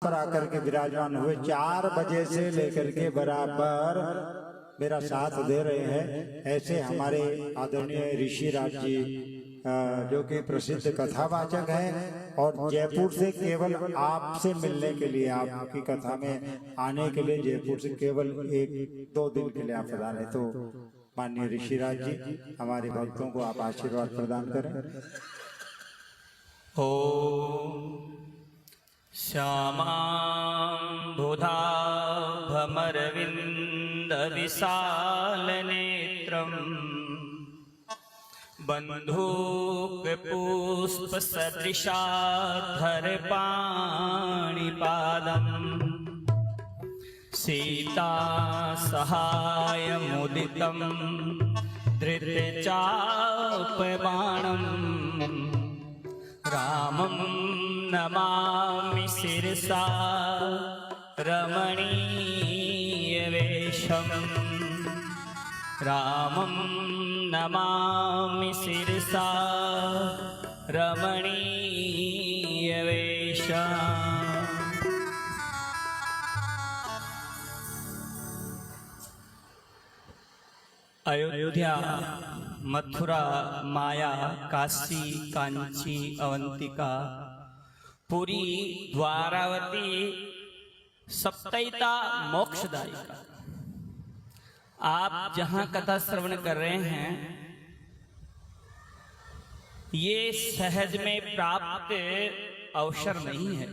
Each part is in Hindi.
पर आकर के विराजमान हुए। 4 बजे से लेकर के बराबर मेरा साथ दे रहे हैं। ऐसे हमारे आदरणीय ऋषि राज जी जो कि प्रसिद्ध कथावाचक हैं और जयपुर से केवल आपसे मिलने के लिए, आपकी कथा में आने के लिए जयपुर से केवल 1-2 दिन के लिए आप प्रदान है। तो माननीय ऋषि राज जी, हमारे भक्तों को आप आशीर्वाद प्रदान करें। ओम श्यामां बुधा भमरविंद विशाल नेत्रम बंधूक पुष्प सदृशाधर पाणिपादम सीता सहाय मुदितं धृतचापबाणं रामं नमामि शिरसा रमणीयवेशम् रामं नमामि शिरसा रमणीयवेशम्। अयोध्या, मथुरा, माया, काशी, कांची, अवंतिका, पुरी, द्वारावती, सप्तैता, मोक्षदायिका, आप जहां कथा श्रवण कर रहे हैं ये सहज में प्राप्त अवसर नहीं है।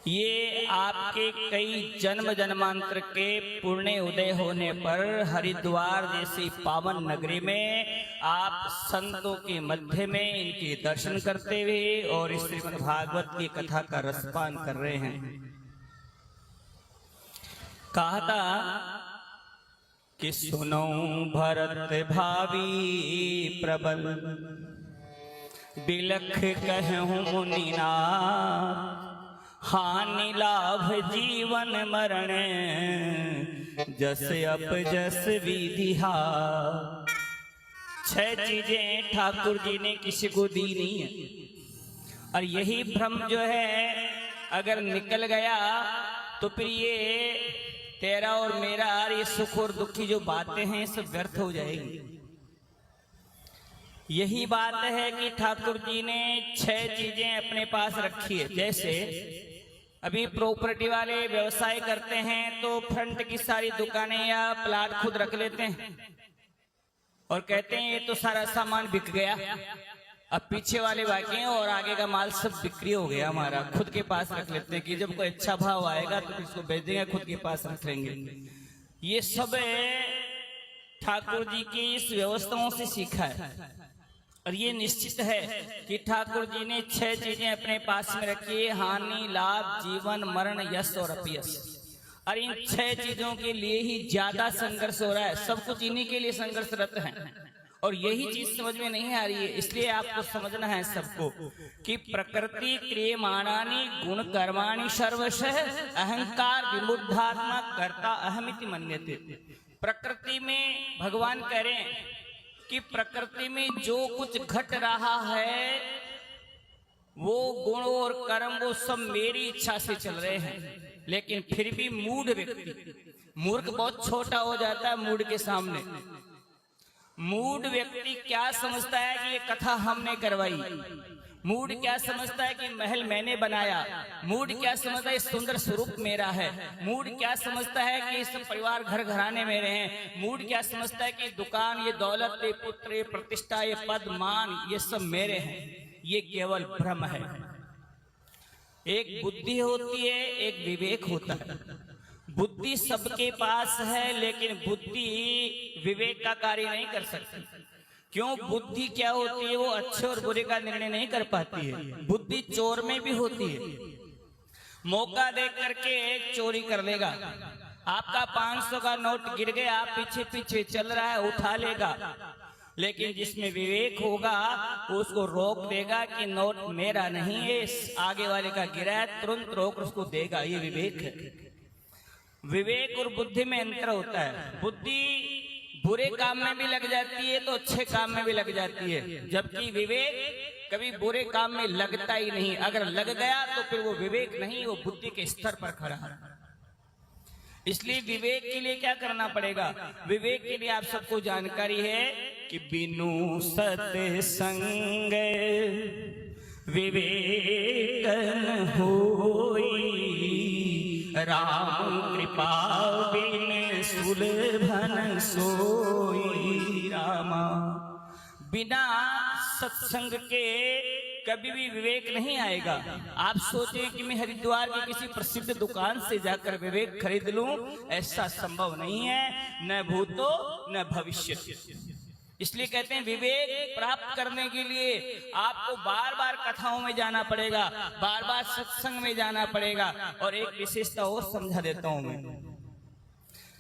ये आपके कई जन्म जन्मांतर के पुण्य उदय होने पर हरिद्वार जैसी पावन नगरी में आप संतों के मध्य में इनके दर्शन करते हुए और इस श्रीमद् भागवत की कथा का रसपान कर रहे हैं। कहा था कि सुनो भरत भावी प्रबल बिलख कहूं मुनिनाथ हानि लाभ जीवन मरण जस अप जस विधिहा। 6 चीजें ठाकुर जी ने किसी को दी नहीं है और यही भ्रम जो है अगर निकल गया तो फिर ये तेरा और मेरा ये सुख और दुख की जो बातें हैं सब व्यर्थ हो जाएगी। यही बात है कि ठाकुर जी ने 6 चीजें अपने पास रखी है। जैसे अभी प्रॉपर्टी वाले व्यवसाय करते हैं तो फ्रंट की सारी दुकानें या प्लाट खुद रख लेते हैं और कहते हैं ये तो सारा सामान बिक गया, अब पीछे वाले बाकी हैं और आगे का माल सब बिक्री हो गया, हमारा खुद के पास रख लेते हैं कि जब कोई अच्छा भाव आएगा तो इसको बेच देंगे, खुद के पास रख लेंगे। ये सब ठाकुर जी की इस व्यवस्थाओं से सीखा है और ये निश्चित है कि ठाकुर जी ने 6 चीजें अपने पास में रखी है, हानि लाभ जीवन मरण यश और अपयश। और इन 6 चीजों के लिए ही ज्यादा संघर्ष हो रहा है, सब कुछ इन्हीं के लिए संघर्षरत है और यही चीज समझ में नहीं आ रही है। इसलिए आपको समझना है सबको कि प्रकृति क्रियमाणानि गुण कर्माणि सर्वशः अहंकार विमुद्धात्मा कर्ता अहमिति मन्यते। प्रकृति में भगवान कह रहे हैं कि प्रकृति में जो कुछ घट रहा है वो गुण और कर्म वो सब मेरी इच्छा से चल रहे हैं। लेकिन फिर भी मूढ़ व्यक्ति, मूर्ख बहुत छोटा हो जाता है मूढ़ के सामने। मूढ़ व्यक्ति क्या समझता है कि ये कथा हमने करवाई, मूढ़ क्या समझता है कि महल मैंने बनाया, मूढ़ क्या समझता है सुंदर स्वरूप मेरा है, मूढ़ क्या समझता है कि इस परिवार घर घराने मेरे हैं, मूढ़ क्या समझता है कि दुकान ये दौलत ये पुत्र ये प्रतिष्ठा ये पद मान ये सब मेरे हैं। ये केवल भ्रम है। एक बुद्धि होती है, एक विवेक होता है। बुद्धि सबके पास है लेकिन बुद्धि विवेक का कार्य नहीं कर सकती। क्यों? बुद्धि क्या होती है, वो अच्छे और बुरे का निर्णय नहीं कर पाती है। बुद्धि चोर में भी होती है, मौका देख करके चोरी कर लेगा। आपका 500 का नोट गिर गया, पीछे पीछे चल रहा है, उठा लेगा। लेकिन जिसमें विवेक होगा वो उसको रोक देगा कि नोट मेरा नहीं है, आगे वाले का गिरा है, तुरंत रोक उसको देगा। ये विवेक है। विवेक और बुद्धि में अंतर होता है। बुद्धि बुरे काम में भी लग जाती है तो अच्छे काम में भी लग जाती है, जबकि विवेक कभी बुरे काम में लगता ही नहीं। अगर लग गया तो फिर वो विवेक नहीं, वो बुद्धि के स्तर पर खड़ा है। इसलिए विवेक के लिए क्या करना पड़ेगा? विवेक के लिए आप सबको जानकारी है कि बिनु सत्संग विवेक न होई, राम कृपा बिन सुलभन सोई। रामा, बिना सत्संग के कभी भी विवेक नहीं आएगा। आप सोचें कि मैं हरिद्वार की किसी प्रसिद्ध दुकान से जाकर विवेक खरीद लूं, ऐसा संभव नहीं है, न भूतो न भविष्य। इसलिए कहते हैं विवेक प्राप्त करने के लिए आपको बार बार कथाओं में जाना पड़ेगा, बार बार सत्संग में जाना पड़ेगा। और एक विशेषता और समझा देता हूं मैं,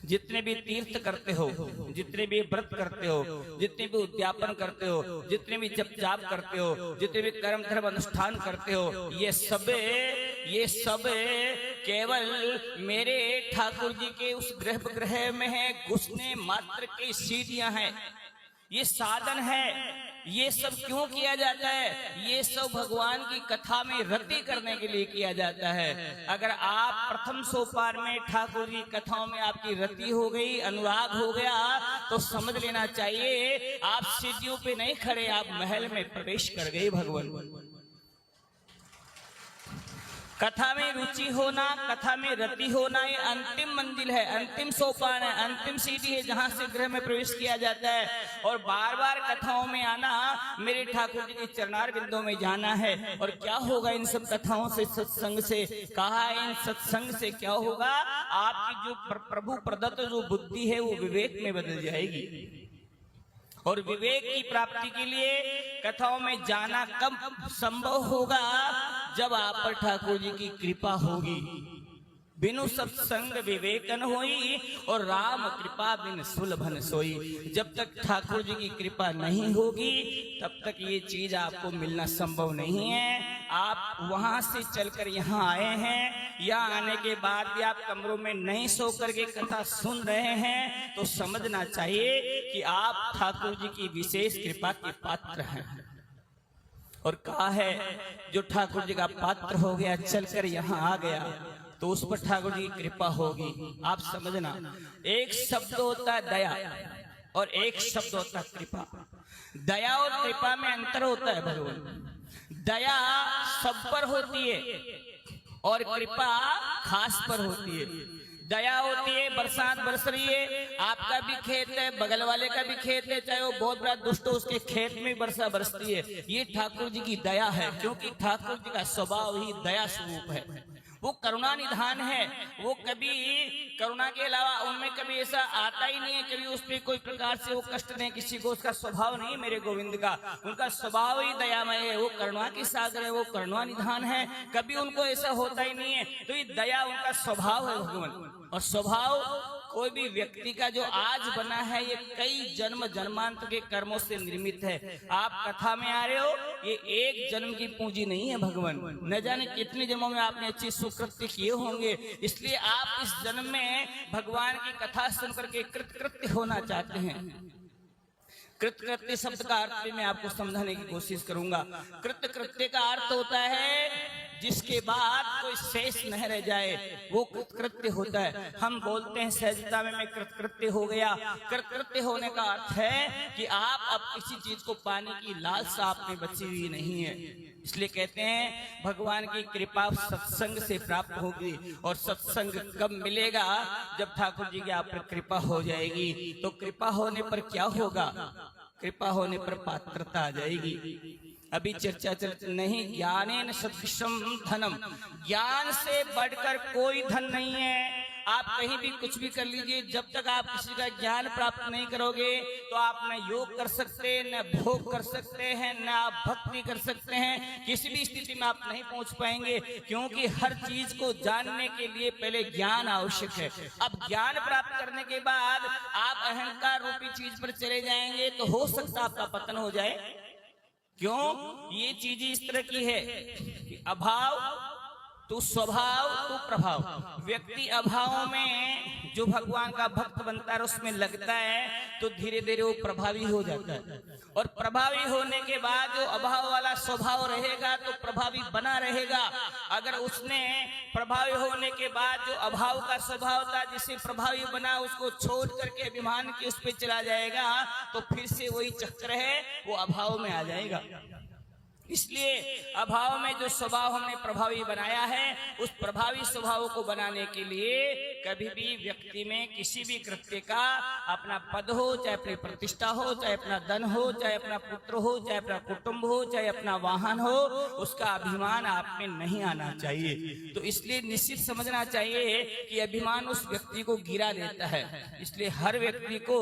जितने भी तीर्थ करते हो, जितने भी व्रत करते हो, जितने भी उद्यापन करते हो, जितने भी जप जाप करते हो, जितने भी कर्म धर्म अनुष्ठान करते हो, ये सब केवल मेरे ठाकुर जी के उस गर्भगृह में है घुसने मात्र की सीढ़ियां हैं, ये साधन है। ये सब क्यों किया जाता है? ये सब भगवान की कथा में रति करने के लिए किया जाता है। अगर आप प्रथम सोपान में ठाकुर जी कथाओं में आपकी रति हो गई, अनुराग हो गया, तो समझ लेना चाहिए आप सीढ़ियों पे नहीं खड़े, आप महल में प्रवेश कर गए भगवान। कथा में रुचि होना, कथा में रति होना, ये अंतिम मंजिल है, अंतिम सोपान है, अंतिम सीढ़ी है जहां से गृह में प्रवेश किया जाता है। और बार बार कथाओं में आना, मेरे ठाकुर जी के चरणार बिंदों में जाना है। और क्या होगा इन सब कथाओं से, सत्संग से? कहा इन सत्संग से क्या होगा? आपकी जो प्रभु प्रदत्त जो बुद्धि है वो विवेक में बदल जाएगी। और विवेक की प्राप्ति के लिए कथाओं में जाना कब संभव होगा? जब आप पर ठाकुर जी की कृपा होगी। बिनु सत्संग विवेक न होई, और राम कृपा बिन सुलभन सोई। जब तक ठाकुर जी की कृपा नहीं होगी तब तक ये चीज आपको मिलना संभव नहीं है। आप वहां से चलकर यहाँ आए हैं, यहाँ आने के बाद भी आप कमरों में नहीं सो करके कथा सुन रहे हैं, तो समझना चाहिए कि आप ठाकुर जी की विशेष कृपा के पात्र हैं। और कहा है जो ठाकुर जी का पात्र हो गया, चलकर यहाँ आ गया, तो उस पर ठाकुर जी की कृपा होगी। आप समझना, एक शब्द होता है दया और एक शब्द होता है कृपा। दया और कृपा में अंतर होता है भगवान। दया सब पर होती है और कृपा खास पर होती है। दया होती है, बरसात बरस रही है, आपका भी खेत है, बगल वाले का भी खेत है, चाहे वो बहुत बड़ा दुष्ट हो, उसके खेत में वर्षा बरसती है। ये ठाकुर जी की दया है, क्योंकि ठाकुर जी का स्वभाव ही दया स्वरूप है। वो करुणा निधान है, वो कभी करुणा के अलावा उनमें कभी ऐसा आता ही नहीं है, कभी उस पर कोई प्रकार से वो कष्ट दें किसी को, उसका स्वभाव नहीं मेरे गोविंद का। उनका स्वभाव ही दयामय है, वो करुणा की सागर है, वो करुणा निधान है, कभी उनको ऐसा होता ही नहीं है। तो ये दया उनका स्वभाव है भगवान। और स्वभाव कोई भी व्यक्ति का जो आज बना है, ये कई जन्म जन्मांतर के कर्मों से निर्मित है। आप कथा में आ रहे हो, ये एक जन्म की पूंजी नहीं है भगवान, न जाने कितने जन्मों में आपने अच्छी सुकृत्य किए होंगे। इसलिए आप इस जन्म में भगवान की कथा सुनकर के कृतकृत्य होना चाहते हैं। कृतकृत्य शब्द का अर्थ भी मैं आपको समझाने की कोशिश करूंगा। कृतकृत्य का अर्थ होता है जिसके बाद कोई शेष न रह जाए, वो कृतकृत्य होता है। हम बोलते हैं सहजता में मैं कृतकृत्य हो गया। कृतकृत्य होने का अर्थ है कि आप अब किसी चीज को पाने की लालसा आप में बची हुई नहीं है। इसलिए कहते हैं भगवान की कृपा सत्संग से प्राप्त होगी। और सत्संग कब मिलेगा? जब ठाकुर जी की आप पर कृपा हो जाएगी। तो कृपा होने पर क्या होगा? कृपा होने पर पात्रता आ जाएगी। अभी चर्चा चलती नहीं, ज्ञानेन सदृशम धनम, ज्ञान से बढ़कर कोई धन नहीं है। आप कहीं भी कुछ भी कर लीजिए, जब तक आप किसी का ज्ञान प्राप्त नहीं करोगे तो आप न योग कर सकते, न भोग कर सकते हैं, न आप भक्ति कर सकते हैं। किसी भी स्थिति में आप नहीं पहुंच पाएंगे, क्योंकि हर चीज को जानने के लिए पहले ज्ञान आवश्यक है। अब ज्ञान प्राप्त करने के बाद आप अहंकार रूपी चीज पर चले जाएंगे तो हो सकता है आपका पतन हो जाए। क्यों? ये चीज इस तरह की है कि अभाव तो स्वभाव तो प्रभाव। व्यक्ति अभाव में जो भगवान का भक्त बनता है उसमें लगता है तो धीरे धीरे वो प्रभावी हो जाता है। और प्रभावी होने के बाद जो अभाव वाला स्वभाव रहेगा तो प्रभावी बना रहेगा। अगर उसने प्रभावी होने के बाद जो अभाव का स्वभाव था जिसे प्रभावी बना उसको छोड़ करके अभिमान के उस पर चला जाएगा तो फिर से वही चक्र है, वो अभाव में आ जाएगा। इसलिए अभाव में जो स्वभाव हमने प्रभावी बनाया है उस प्रभावी स्वभाव को बनाने के लिए कभी भी व्यक्ति में किसी भी कृत्य का अपना पद हो, चाहे अपनी प्रतिष्ठा हो, चाहे अपना धन हो, चाहे अपना पुत्र हो, चाहे अपना कुटुंब हो, चाहे अपना वाहन हो, उसका अभिमान आप में नहीं आना चाहिए। तो इसलिए निश्चित समझना चाहिए कि अभिमान उस व्यक्ति को गिरा देता है। इसलिए हर व्यक्ति को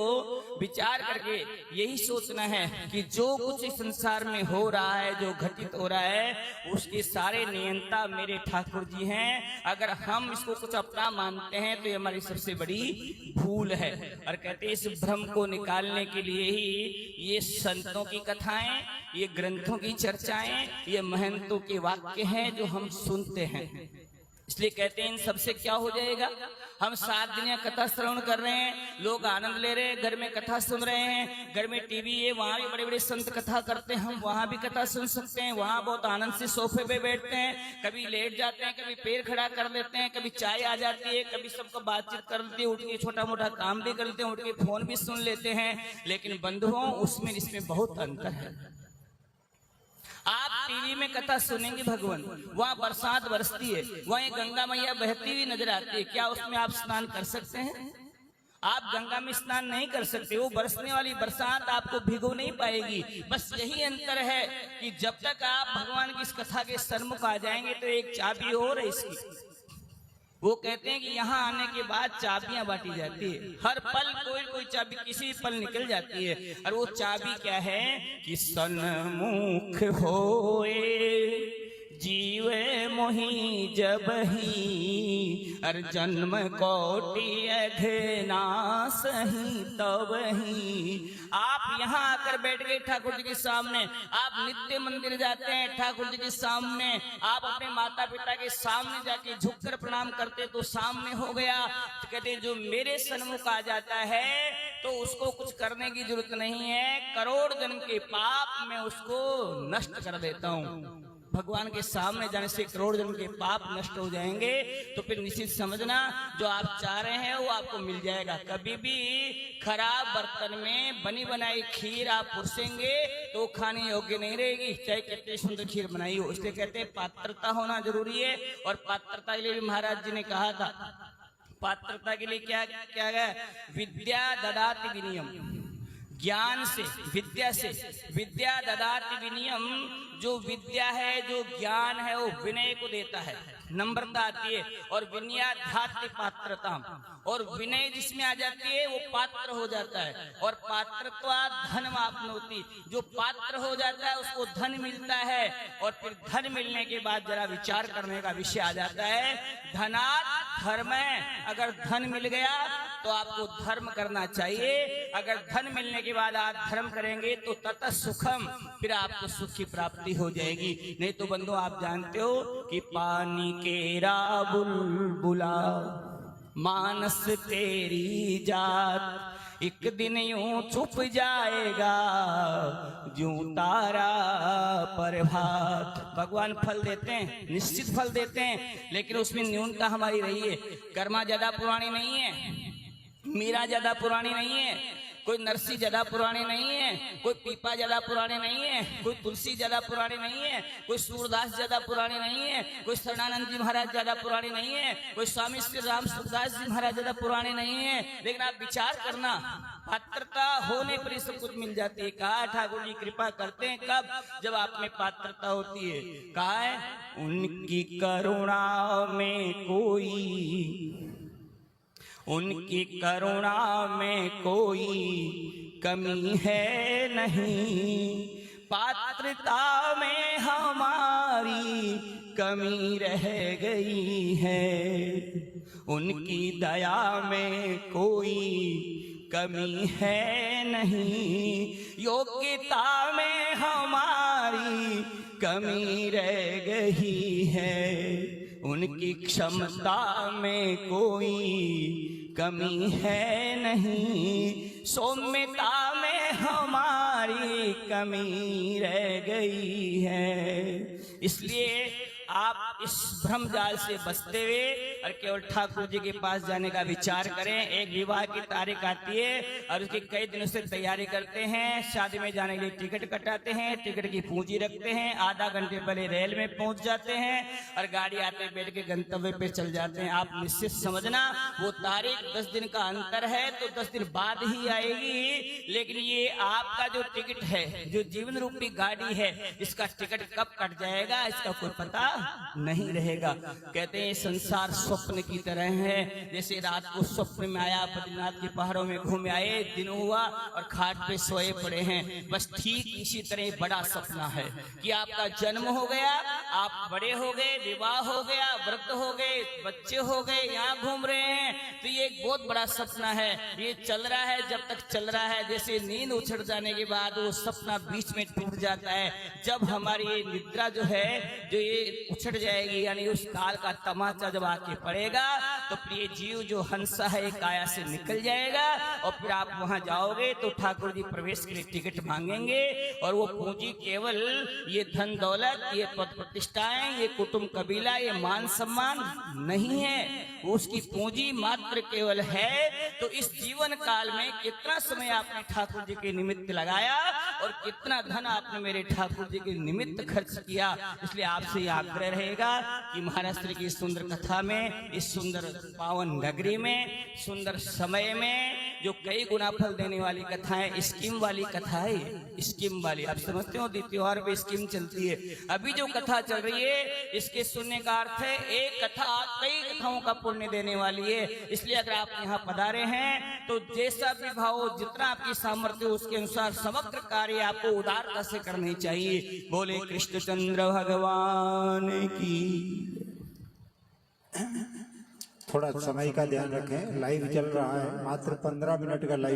विचार करके यही सोचना है कि जो कुछ इस संसार में हो रहा है, जो घटित हो रहा है, उसके सारे नियंता मेरे ठाकुर जी हैं। अगर हम इसको कुछ अपना मानते हैं तो ये हमारी सबसे बड़ी भूल है। और कहते हैं इस भ्रम को निकालने के लिए ही ये संतों की कथाएं, ये ग्रंथों की चर्चाएं, ये महंतों के वाक्य हैं जो हम सुनते हैं। इसलिए कहते हैं इन सबसे क्या हो जाएगा। हम 7 दिन या कथा श्रवण कर रहे हैं, लोग आनंद ले रहे हैं, घर में कथा सुन रहे हैं, घर में टीवी है, वहां भी बड़े बड़े संत कथा करते हैं, हम वहां भी कथा सुन सकते हैं। वहां बहुत आनंद से सोफे पे बैठते हैं, कभी लेट जाते हैं, कभी पैर खड़ा कर देते हैं, कभी चाय आ जाती है, कभी सबको बातचीत कर लेते हैं, उठ के छोटा मोटा काम भी कर लेते हैं, उठ के फोन भी सुन लेते हैं। लेकिन बंधुओं उसमें इसमें बहुत अंतर है। आप टीवी में कथा सुनेंगे भगवान, वहाँ बरसात बरसती है, वहीं गंगा मैया बहती हुई नजर आती है, क्या उसमें आप स्नान कर सकते हैं? आप गंगा में स्नान नहीं कर सकते। वो बरसने वाली बरसात आपको भिगो नहीं पाएगी। बस यही अंतर है कि जब तक आप भगवान की इस कथा के सन्मुख आ जाएंगे तो एक चाबी और है इसकी। वो कहते हैं कि यहाँ आने के बाद चाबियां बांटी जाती है, हर पल कोई कोई चाबी किसी भी पल निकल जाती है। और वो चाबी क्या है कि सन्मुख होए जीवे मोही जब ही, अर जन्म कोटि अघना सही तब ही। आप यहाँ आकर बैठ गए ठाकुर जी के सामने, आप नित्य मंदिर जाते हैं ठाकुर जी के सामने, आप अपने माता पिता के सामने जाके झुककर प्रणाम करते तो सामने हो गया। तो कहते जो मेरे सन्मुख आ जाता है तो उसको कुछ करने की जरूरत नहीं है, करोड़ जन्म के पाप मैं उसको नष्ट कर देता हूँ। भगवान के सामने जाने से करोड़ जन्म के पाप नष्ट हो जाएंगे। तो फिर निश्चित समझना जो आप चाह रहे हैं वो आपको मिल जाएगा। कभी भी खराब बर्तन में बनी बनाई खीर आप पुरसेंगे तो खाने योग्य नहीं रहेगी, चाहे कितनी सुंदर खीर बनाई हो। इसलिए कहते हैं पात्रता होना जरूरी है। और पात्रता के लिए भी महाराज जी ने कहा था, पात्रता के लिए क्या क्या है, विद्या ददाति विनियम, ज्ञान से विद्या से, विद्या ददाति विनियम, जो विद्या है जो ज्ञान है वो विनय को देता है, नम्रता आती है। और विनयाध्यात्म पात्रता, और विनय जिसमें आ जाती है वो पात्र हो जाता है। और पात्रत्वा धन आपनोति, जो पात्र हो जाता है उसको धन मिलता है। और फिर धन मिलने के बाद जरा विचार करने का विषय आ जाता है, धनात् धर्म। अगर धन मिल गया तो आपको धर्म करना चाहिए। अगर धन मिलने के बाद आप धर्म करेंगे तो ततः सुखम, फिर आपको सुख की प्राप्ति हो जाएगी। नहीं तो बंधु आप जानते हो कि पानी केरा बुलबुला मानस तेरी जात, एक दिन यूं छुप जाएगा जूं तारा प्रभात। भगवान फल देते हैं, निश्चित फल देते हैं, लेकिन उसमें न्यूनता हमारी रही है। कर्मा ज्यादा पुरानी नहीं है, मीरा ज्यादा पुरानी नहीं है, कोई नरसी ज्यादा पुरानी नहीं है, कोई पीपा ज्यादा पुरानी नहीं है, कोई तुलसी ज्यादा पुरानी नहीं है, कोई सूरदास ज्यादा पुरानी नहीं है, कोई शरणानंद जी महाराज ज्यादा पुरानी नहीं है, कोई स्वामी श्री राम सुखदास जी महाराज ज्यादा पुराने नहीं है। लेकिन आप विचार करना, पात्रता होने पर ही सब कुछ मिल जाती है। कहा ठाकुर जी कृपा करते हैं कब, जब आप में पात्रता होती है। कहा है उनकी करुणा में कोई, उनकी करुणा में कोई कमी है नहीं, पात्रता में हमारी कमी रह गई है। उनकी दया में कोई कमी है नहीं, योग्यता में हमारी कमी रह गई है। उनकी क्षमता में कोई कमी है नहीं, सौम्यता में हमारी कमी रह गई है। इसलिए आप इस भ्रम जाल से बचते हुए और केवल ठाकुर जी के पास जाने का विचार करें। एक विवाह की तारीख आती है और उसकी कई दिनों से तैयारी करते हैं, शादी में जाने के लिए टिकट कटाते हैं, टिकट की पूंजी रखते हैं, आधा घंटे पहले रेल में पहुंच जाते हैं और गाड़ी आते बैठ के गंतव्य पे चल जाते हैं। आप निश्चित समझना वो तारीख 10 दिन का अंतर है तो 10 दिन बाद ही आएगी, लेकिन ये आपका जो टिकट है, जो जीवन रूपी गाड़ी है, इसका टिकट कब कट जाएगा इसका कोई पता नहीं रहेगा। कहते हैं संसार स्वप्न की तरह है, जैसे रात को स्वप्न में आया, बद्रीनाथ के पहाड़ों में घूम आए, दिन हुआ और खाट पे सोए पड़े हैं। बस ठीक इसी तरह बड़ा सपना है कि आपका जन्म हो गया, आप बड़े हो गए, विवाह हो गया, व्रत हो गए, बच्चे हो गए, यहाँ घूम रहे हैं। तो ये एक बहुत बड़ा सपना है, ये चल रहा है जब तक चल रहा है। जैसे नींद उछड़ जाने के बाद वो सपना बीच में टूट जाता है। जब हमारी ये निद्रा जो है, जो ये उछड़ जाएगी, यानी उस काल का तमाचा जब आके पड़ेगा तो प्रिय जीव जो हंसा है काया से निकल जाएगा और फिर आप वहां जाओगे तो ठाकुर जी प्रवेश के लिए टिकट मांगेंगे और वो पूंजी केवल ये धन दौलत, ये पद प्रतिष्ठाएं, ये कुटुंब कबीला, ये मान सम्मान नहीं है, उसकी पूंजी मात्र केवल है। तो इस जीवन काल में कितना समय आपने ठाकुर जी के निमित्त लगाया और कितना धन आपने मेरे ठाकुर जी के निमित्त खर्च किया। इसलिए आपसे आग्रह रहेगा कि महाराष्ट्र की सुंदर कथा में, इस सुंदर पावन नगरी में, सुंदर समय में जो कई गुना फल देने वाली कथाएं, स्कीम वाली कथा है, स्कीम वाली, आप समझते हो त्योहार पे स्कीम चलती है। अभी जो कथा चल रही है इसके सुनने का अर्थ है एक कथा कई कथाओं का पुण्य देने वाली है। इसलिए अगर आप यहाँ पधारे हैं तो जैसा भी भाव हो, जितना आपकी सामर्थ्य हो, उसके अनुसार समग्र कार्य आपको उदारता से करनी चाहिए। बोले कृष्णचंद्र भगवान की। थोड़ा समय का ध्यान रखें, लाइव चल रहा है, मात्र 15 मिनट का लाइव